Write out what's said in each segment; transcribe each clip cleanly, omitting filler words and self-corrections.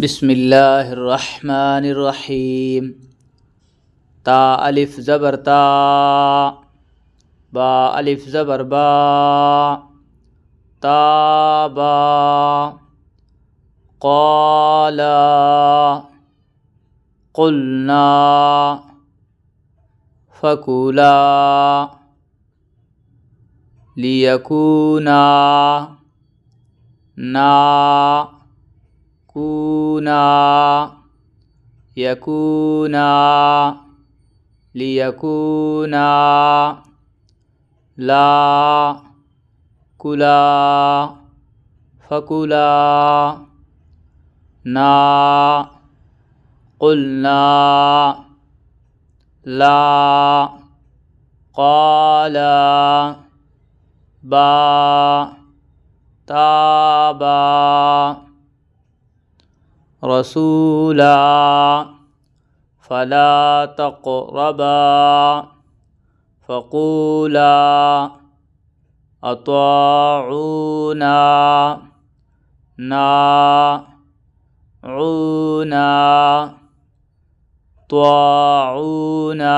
बिस्मिल्लाहिर्रहमानिर्रहीम। ता अलिफ ज़बर ता, बा अलिफ ज़बर बा, ताबा। क़ाला क़ुलना फ़कुला लियकूना ना कूना यकूना लियकूना ला कुला फ़कुला ना क़ुलना ला क़ाला बा ताबा रसूला फ़ला तक़रबा फ़क़ूला अत्वाऊना नाऊना त्वाऊना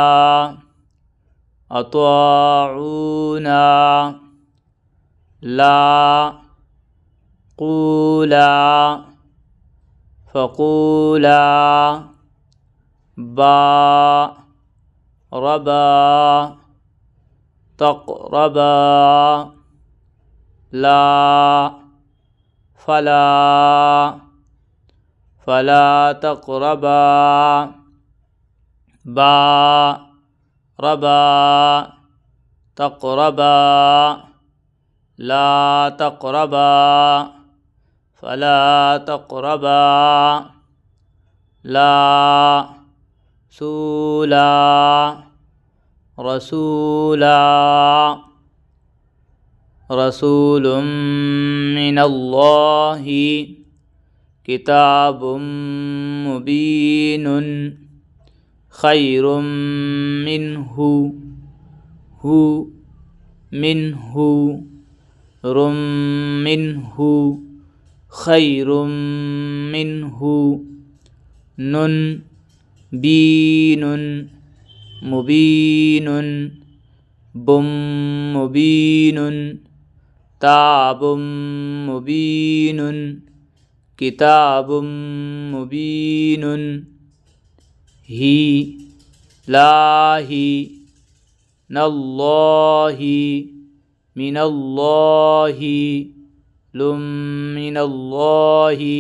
अत्वाऊना ला क़ूला फ़क़ूला बा रबा तक़रबा ला फ़ला फ़ला तक़रबा बा रबा तक़रबा ला तक़रबा फ़ला तक़रबा ला सूला रसूला रसूलुम मिनल्लाहि किताबुम मुबीनुन खैरुम मिन्हु हु मिन्हु रुम मिन्हु खैरुम मिन्हु नुन बीनुन मुबीनुन बुम मुबीनुन ताबुम मुबीनुन किताबुम मुबीनुन ही लाही नल्लाही मिनल्लाही लुम मिनल्लाही